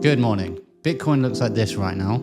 Good morning. Bitcoin looks like this right now.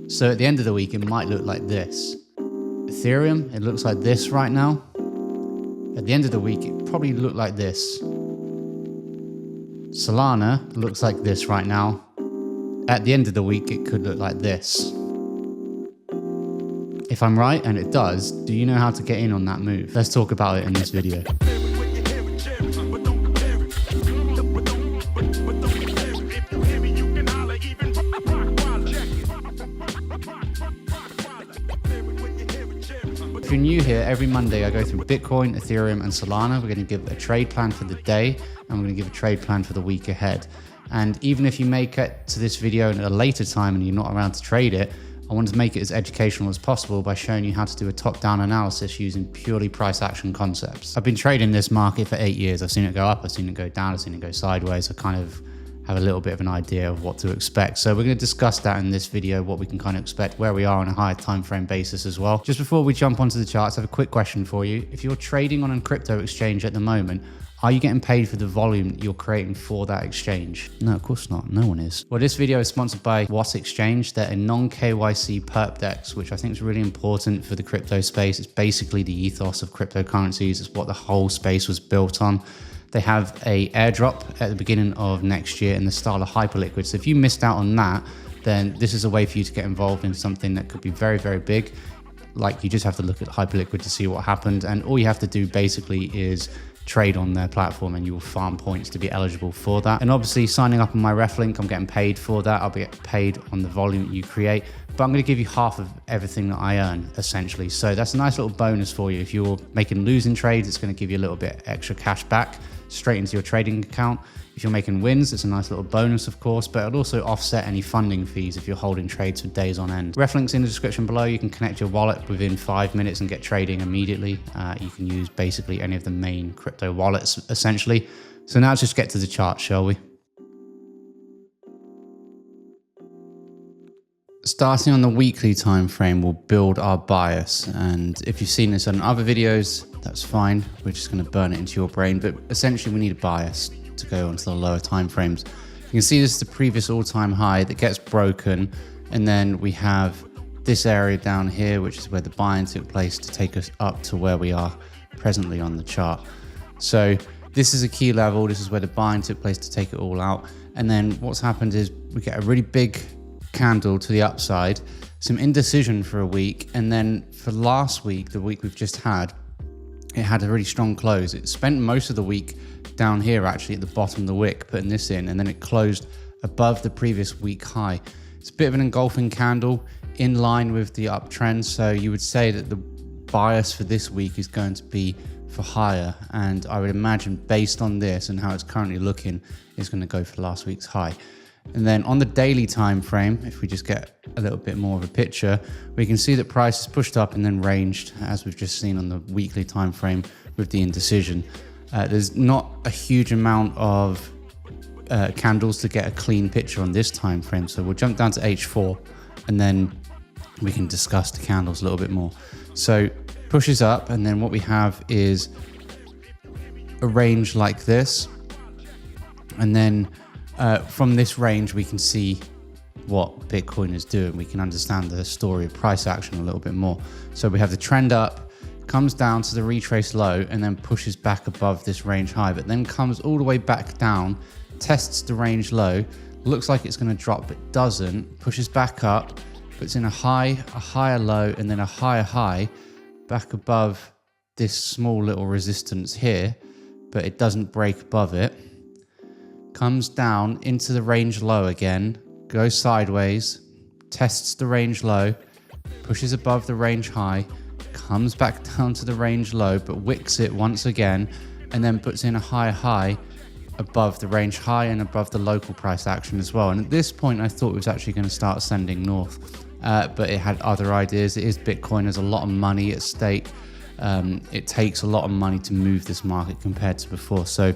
So at the end of the week, it might look like this. Ethereum, it looks like this right now. At the end of the week, it probably look like this. Solana looks like this right now. At the end of the week, it could look like this. If I'm right, and it does, do you know how to get in on that move? Let's talk about it in this video. If you're new here, every Monday I go through Bitcoin, Ethereum, and Solana. We're going to give a trade plan for the day, and we're going to give a trade plan for the week ahead. And even if you make it to this video at a later time and you're not around to trade it, I wanted to make it as educational as possible by showing you how to do a top-down analysis using purely price action concepts. I've been trading this market for 8 years. I've seen it go up, I've seen it go down, I've seen it go sideways. I kind of have a little bit of an idea of what to expect. So we're going to discuss that in this video, what we can kind of expect, where we are on a higher time frame basis as well. Just before we jump onto the charts, I have a quick question for you. If you're trading on a crypto exchange at the moment, are you getting paid for the volume that you're creating for that exchange? No, of course not. No one is. Well, this video is sponsored by What Exchange. They're a non-KYC perp DEX, which I think is really important for the crypto space. It's basically the ethos of cryptocurrencies. It's what the whole space was built on. They have a airdrop at the beginning of next year in the style of hyperliquid. So if you missed out on that, then this is a way for you to get involved in something that could be very, very big. Like, you just have to look at hyperliquid to see what happened. And all you have to do basically is trade on their platform and you will farm points to be eligible for that. And obviously signing up on my ref link, I'm getting paid for that. I'll be getting paid on the volume that you create, but I'm going to give you half of everything that I earn essentially. So that's a nice little bonus for you. If you're making losing trades, it's going to give you a little bit extra cash back straight into your trading account. If you're making wins, it's a nice little bonus, of course, but it'll also offset any funding fees if you're holding trades for days on end. Ref link's in the description below. You can connect your wallet within 5 minutes and get trading immediately. You can use basically any of the main crypto wallets, essentially. So now let's just get to the chart, shall we? Starting on the weekly time frame, we'll build our bias. And if you've seen this on other videos, that's fine. We're just going to burn it into your brain. But essentially, we need a bias to go onto the lower time frames. You can see this is the previous all-time high that gets broken, and then we have this area down here, which is where the buying took place to take us up to where we are presently on the chart. So this is a key level. This is where the buying took place to take it all out. And then what's happened is we get a really big candle to the upside, some indecision for a week, and then for last week, the week we've just had, it had a really strong close. It spent most of the week down here actually at the bottom of the wick putting this in, and then it closed above the previous week high. It's a bit of an engulfing candle in line with the uptrend, so you would say that the bias for this week is going to be for higher, and I would imagine based on this and how it's currently looking, it's going to go for last week's high. And then on the daily time frame, if we just get a little bit more of a picture, we can see that price is pushed up and then ranged, as we've just seen on the weekly time frame with the indecision. There's not a huge amount of candles to get a clean picture on this time frame, so we'll jump down to H4 and then we can discuss the candles a little bit more. So pushes up, and then what we have is a range like this, and then from this range, we can see what Bitcoin is doing. We can understand the story of price action a little bit more. So we have the trend up, comes down to the retrace low, and then pushes back above this range high, but then comes all the way back down, tests the range low, looks like it's going to drop, but doesn't, pushes back up, puts in a high, a higher low, and then a higher high back above this small little resistance here, but it doesn't break above it. Comes down into the range low again, goes sideways, tests the range low, pushes above the range high, comes back down to the range low, but wicks it once again, and then puts in a higher high above the range high and above the local price action as well. And at this point, I thought it was actually going to start ascending north, but it had other ideas. It is Bitcoin, there's a lot of money at stake. It takes a lot of money to move this market compared to before. So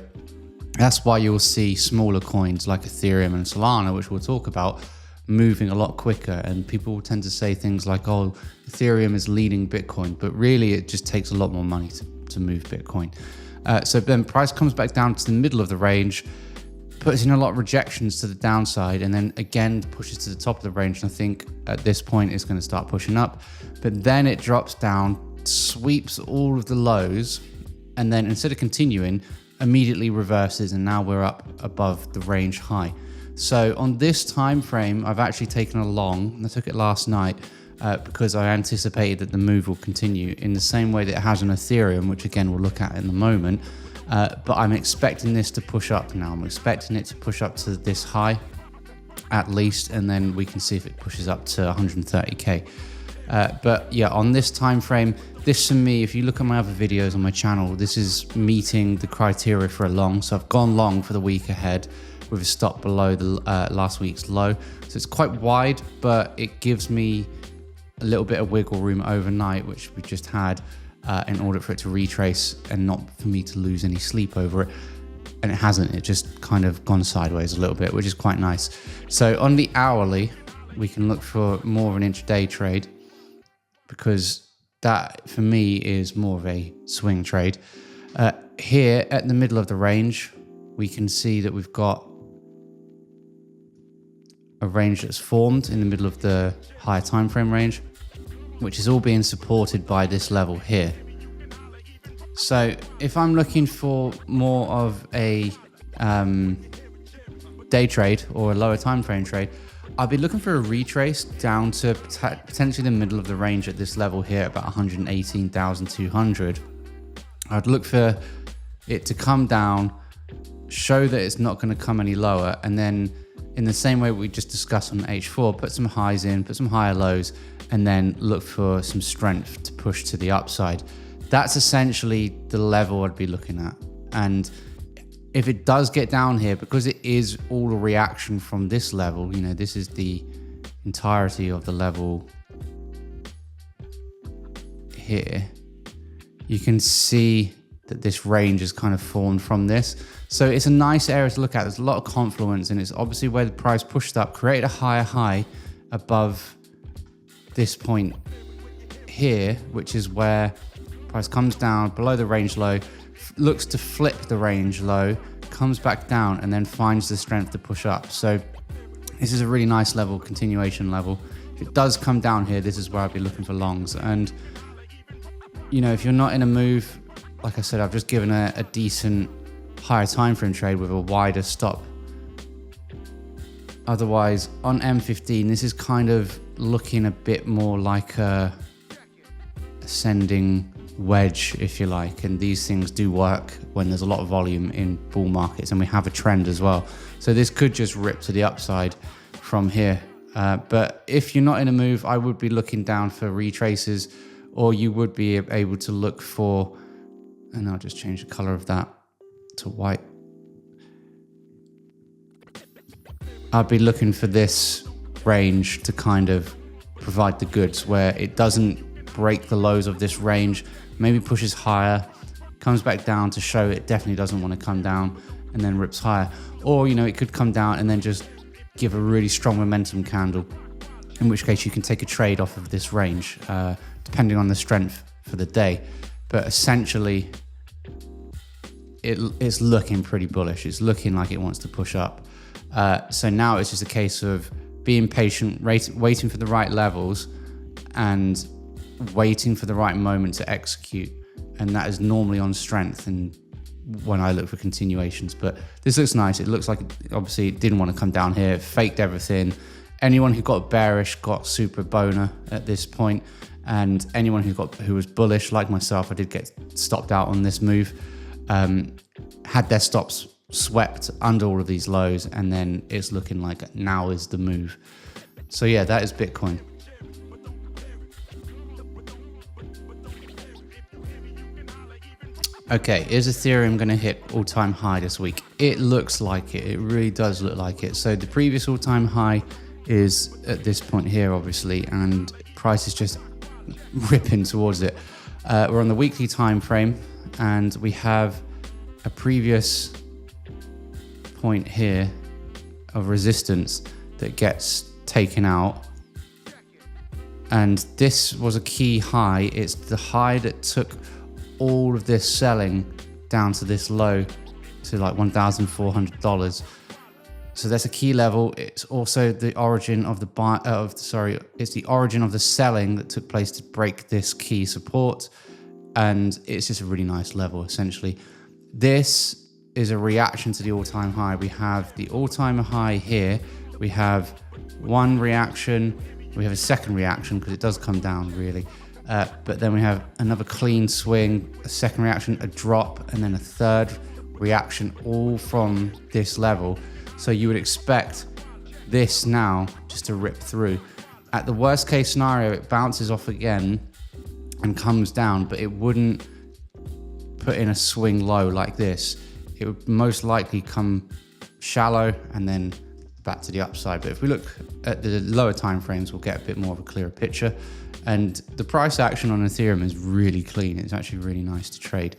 that's why you'll see smaller coins like Ethereum and Solana, which we'll talk about, moving a lot quicker. And people tend to say things like, oh, Ethereum is leading Bitcoin, but really it just takes a lot more money to move Bitcoin. So then price comes back down to the middle of the range, puts in a lot of rejections to the downside, and then again pushes to the top of the range. And I think at this point it's going to start pushing up, but then it drops down, sweeps all of the lows, and then instead of continuing, immediately reverses, and now we're up above the range high. So on this time frame, I've actually taken a long, and I took it last night because I anticipated that the move will continue in the same way that it has on Ethereum, which again we'll look at in a moment. But I'm expecting this to push up now. I'm expecting it to push up to this high at least, and then we can see if it pushes up to 130k. But yeah, on this time frame, this for me, if you look at my other videos on my channel, this is meeting the criteria for a long. So I've gone long for the week ahead with a stop below the last week's low. So it's quite wide, but it gives me a little bit of wiggle room overnight, which we just had, in order for it to retrace and not for me to lose any sleep over it. And it hasn't, it just kind of gone sideways a little bit, which is quite nice. So on the hourly, we can look for more of an intraday trade, because that for me is more of a swing trade. Here at the middle of the range, we can see that we've got a range that's formed in the middle of the higher time frame range, which is all being supported by this level here. So if I'm looking for more of a day trade or a lower time frame trade, I'll be looking for a retrace down to potentially the middle of the range at this level here, about 118,200. I'd look for it to come down, show that it's not going to come any lower, and then in the same way we just discussed on H4, put some highs in, put some higher lows, and then look for some strength to push to the upside. That's essentially the level I'd be looking at. And if it does get down here, because it is all a reaction from this level, you know, this is the entirety of the level here, you can see that this range is kind of formed from this. So it's a nice area to look at. There's a lot of confluence, and it's obviously where the price pushed up, created a higher high above this point here, which is where price comes down below the range low, looks to flip the range low, comes back down, and then finds the strength to push up. So this is a really nice level, continuation level. If it does come down here, this is where I'd be looking for longs. And you know, if you're not in a move, like I said, I've just given a decent higher time frame trade with a wider stop. Otherwise, on M15, this is kind of looking a bit more like a ascending wedge, if you like, and these things do work when there's a lot of volume in bull markets, and we have a trend as well. So this could just rip to the upside from here. But if you're not in a move, I would be looking down for retraces, or you would be able to look for, and I'll just change the color of that to white. I'd be looking for this range to kind of provide the goods, where it doesn't break the lows of this range, maybe pushes higher, comes back down to show it definitely doesn't want to come down, and then rips higher. Or, you know, it could come down and then just give a really strong momentum candle, in which case you can take a trade off of this range, depending on the strength for the day. But essentially, it's looking pretty bullish. It's looking like it wants to push up. So now it's just a case of being patient, waiting for the right levels, and waiting for the right moment to execute. And that is normally on strength and when I look for continuations. But this looks nice. It looks like, obviously, it didn't want to come down here. It faked everything. Anyone who got bearish got super boner at this point. And anyone who was bullish, like myself, I did get stopped out on this move, had their stops swept under all of these lows, and then it's looking like now is the move. So yeah, that is Bitcoin. Okay, is Ethereum going to hit all-time high this week? It looks like it. It really does look like it. So the previous all-time high is at this point here, obviously, and price is just ripping towards it. We're on the weekly time frame, and we have a previous point here of resistance that gets taken out, and this was a key high. It's the high that took all of this selling down to this low, to like $1,400. So that's a key level. It's also the origin of the it's the origin of the selling that took place to break this key support. And it's just a really nice level, essentially. This is a reaction to the all-time high. We have the all-time high here. We have one reaction. We have a second reaction because it does come down really. But then we have another clean swing, a second reaction, a drop, and then a third reaction, all from this level. So you would expect this now just to rip through. At the worst case scenario, it bounces off again and comes down, but it wouldn't put in a swing low like this. It would most likely come shallow and then back to the upside. But if we look at the lower time frames, we'll get a bit more of a clearer picture. And the price action on Ethereum is really clean. It's actually really nice to trade.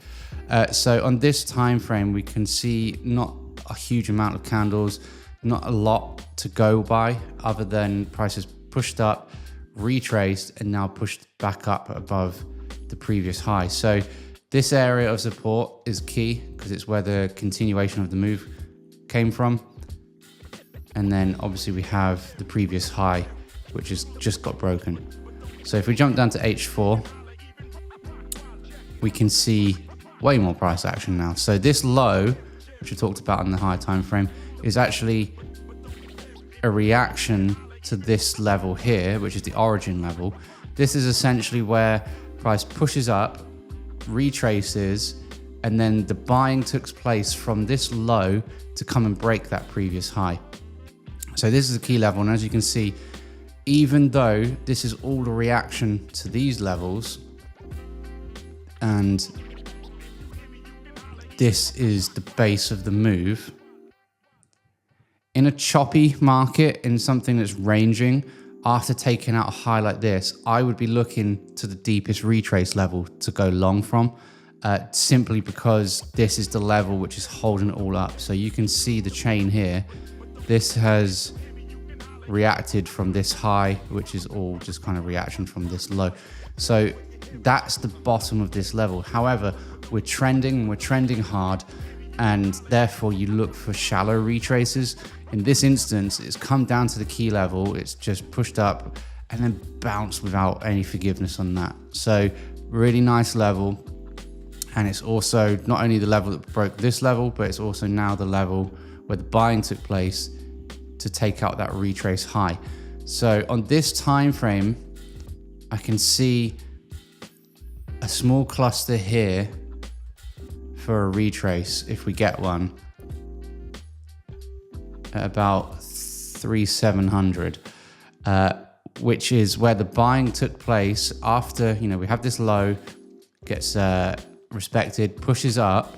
So on this time frame, we can see not a huge amount of candles, not a lot to go by other than prices pushed up, retraced, and now pushed back up above the previous high. So this area of support is key because it's where the continuation of the move came from. And then obviously we have the previous high, which has just got broken. So if we jump down to H4, we can see way more price action now. So this low, which we talked about on the higher time frame, is actually a reaction to this level here, which is the origin level. This is essentially where price pushes up, retraces, and then the buying took place from this low to come and break that previous high. So this is a key level, and as you can see, even though this is all a reaction to these levels, and this is the base of the move, in a choppy market, in something that's ranging, after taking out a high like this, I would be looking to the deepest retrace level to go long from, simply because this is the level which is holding it all up. So you can see the chain here. This has reacted from this high, which is all just kind of reaction from this low. So that's the bottom of this level. However, we're trending hard, and therefore you look for shallow retraces. In this instance, it's come down to the key level, it's just pushed up and then bounced without any forgiveness on that. So really nice level. And it's also not only the level that broke this level, but it's also now the level where the buying took place to take out that retrace high. So on this time frame, I can see a small cluster here for a retrace if we get one at about 3,700, which is where the buying took place after, we have this low, gets respected, pushes up,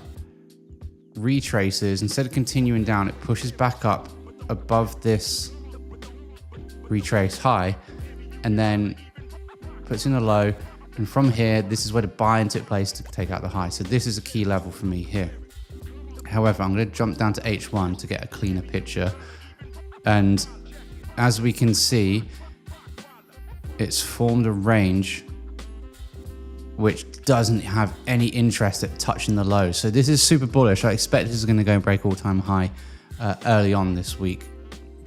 retraces. Instead of continuing down, it pushes back up above this retrace high and then puts in a low. And from here, this is where the buying took place to take out the high. So this is a key level for me here. However, I'm going to jump down to H1 to get a cleaner picture. And as we can see, it's formed a range which doesn't have any interest at touching the low. So this is super bullish. I expect this is going to go and break all-time high early on this week,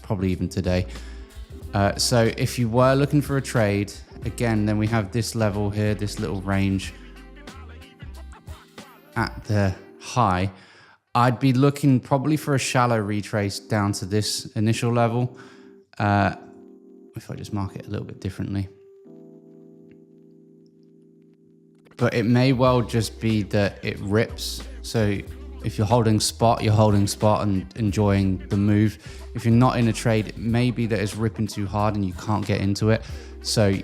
probably even today. So if you were looking for a trade, again, then we have this level here, this little range at the high. I'd be looking probably for a shallow retrace down to this initial level. If I just mark it a little bit differently. But it may well just be that it rips. So if you're holding spot, you're holding spot and enjoying the move. If you're not in a trade, it may be that it's ripping too hard and you can't get into it. So,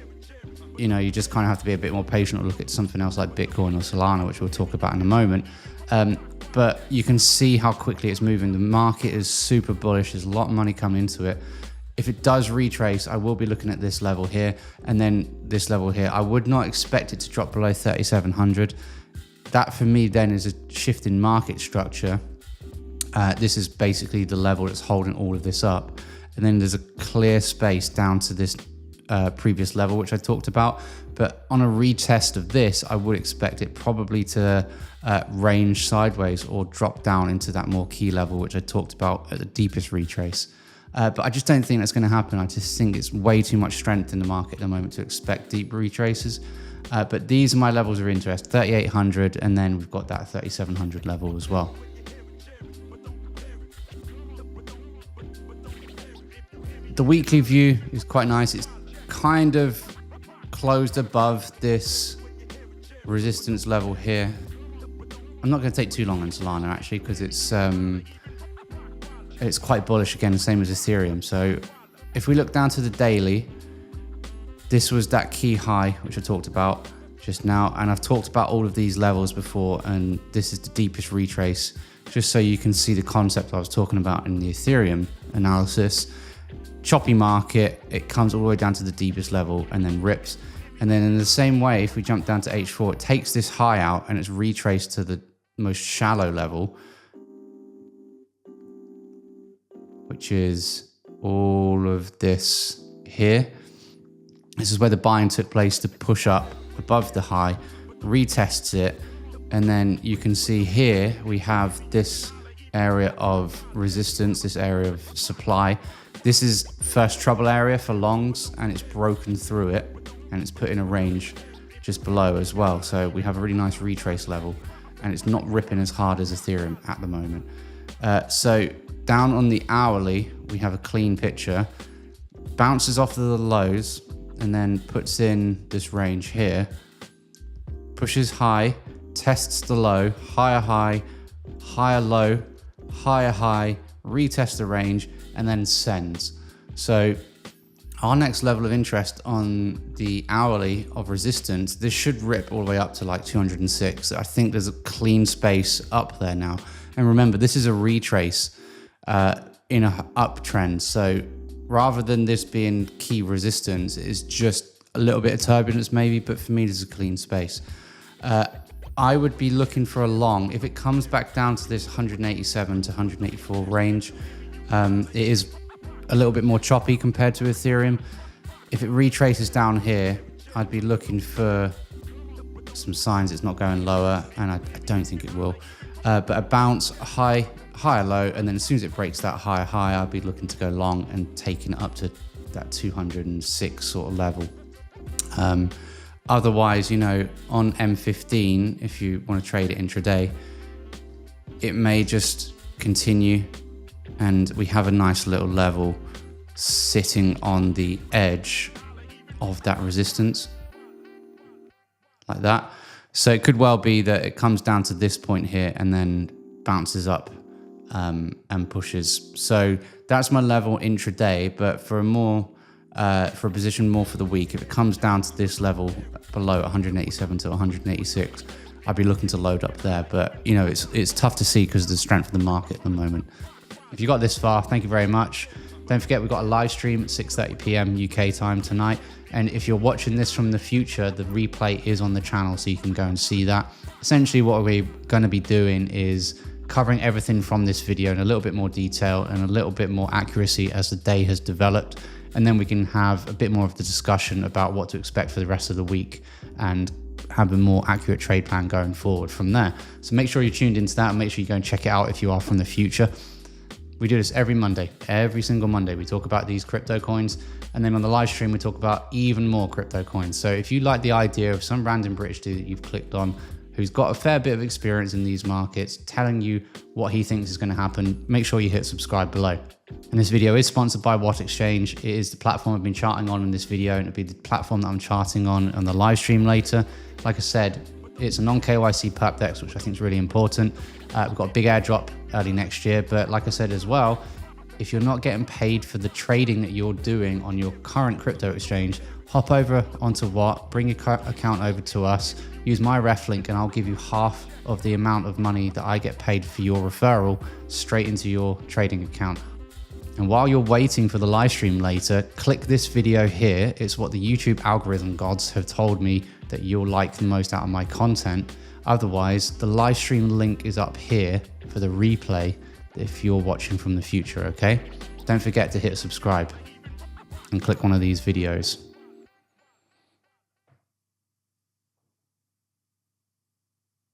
you just kind of have to be a bit more patient or look at something else like Bitcoin or Solana, which we'll talk about in a moment. But you can see how quickly it's moving. The market is super bullish. There's a lot of money coming into it. If it does retrace, I will be looking at this level here and then this level here. I would not expect it to drop below 3,700. That for me then is a shift in market structure. This is basically the level that's holding all of this up. And then there's a clear space down to this previous level, which I talked about. But on a retest of this, I would expect it probably to range sideways or drop down into that more key level, which I talked about at the deepest retrace. But I just don't think that's going to happen. I just think it's way too much strength in the market at the moment to expect deep retraces. But these are my levels of interest, 3,800, and then we've got that 3,700 level as well. The weekly view is quite nice. It's kind of closed above this resistance level here. I'm not going to take too long on Solana actually, because it's quite bullish again, the same as Ethereum. So if we look down to the daily, this was that key high, which I talked about just now. And I've talked about all of these levels before, and this is the deepest retrace, just so you can see the concept I was talking about in the Ethereum analysis. Choppy market, it comes all the way down to the deepest level and then rips. And then in the same way, if we jump down to H4, it takes this high out and it's retraced to the most shallow level, which is all of this here. This is where the buying took place to push up above the high, retests it, and then you can see here we have this area of resistance, this area of supply. This is first trouble area for longs, and it's broken through it, and it's put in a range just below as well. So we have a really nice retrace level, and it's not ripping as hard as Ethereum at the moment. So down on the hourly, we have a clean picture, bounces off of the lows, and then puts in this range here, pushes high, tests the low, higher high, higher low, higher high, retests the range, and then sends. So our next level of interest on the hourly of resistance, this should rip all the way up to like 206. I think there's a clean space up there now. And remember, this is a retrace in a uptrend. So rather than this being key resistance, it's just a little bit of turbulence maybe, but for me, this is a clean space. I would be looking for a long. If it comes back down to this 187 to 184 range, it is a little bit more choppy compared to Ethereum. If it retraces down here, I'd be looking for some signs it's not going lower, and I don't think it will. But a bounce, high, higher low, and then as soon as it breaks that higher high, I'd be looking to go long and taking it up to that 206 sort of level. Otherwise, you know, on M15, if you want to trade it intraday, it may just continue, and we have a nice little level sitting on the edge of that resistance, like that. So it could well be that it comes down to this point here and then bounces up and pushes. So that's my level intraday, but for a more for a position more for the week, if it comes down to this level below 187 to 186, I'd be looking to load up there. But you know, it's tough to see because of the strength of the market at the moment. If you got this far, thank you very much. Don't forget, we've got a live stream at 6:30 p.m. UK time tonight. And if you're watching this from the future, the replay is on the channel, so you can go and see that. Essentially, what we're going to be doing is covering everything from this video in a little bit more detail and a little bit more accuracy as the day has developed. And then we can have a bit more of the discussion about what to expect for the rest of the week and have a more accurate trade plan going forward from there. So make sure you're tuned into that, and make sure you go and check it out if you are from the future. We do this every Monday, every single Monday. We talk about these crypto coins, and then on the live stream, we talk about even more crypto coins. So if you like the idea of some random British dude that you've clicked on, who's got a fair bit of experience in these markets, telling you what he thinks is going to happen, make sure you hit subscribe below. And this video is sponsored by What Exchange. It is the platform I've been charting on in this video, and it'll be the platform that I'm charting on the live stream later. Like I said, it's a non-KYC perp dex, which I think is really important. We've got a big airdrop early next year, but like I said as well, if you're not getting paid for the trading that you're doing on your current crypto exchange, hop over onto What, bring your account over to us, use my ref link, and I'll give you half of the amount of money that I get paid for your referral straight into your trading account. And while you're waiting for the live stream later, click this video here. It's what the YouTube algorithm gods have told me that you'll like the most out of my content. Otherwise, the live stream link is up here for the replay if you're watching from the future, okay? Don't forget to hit subscribe and click one of these videos.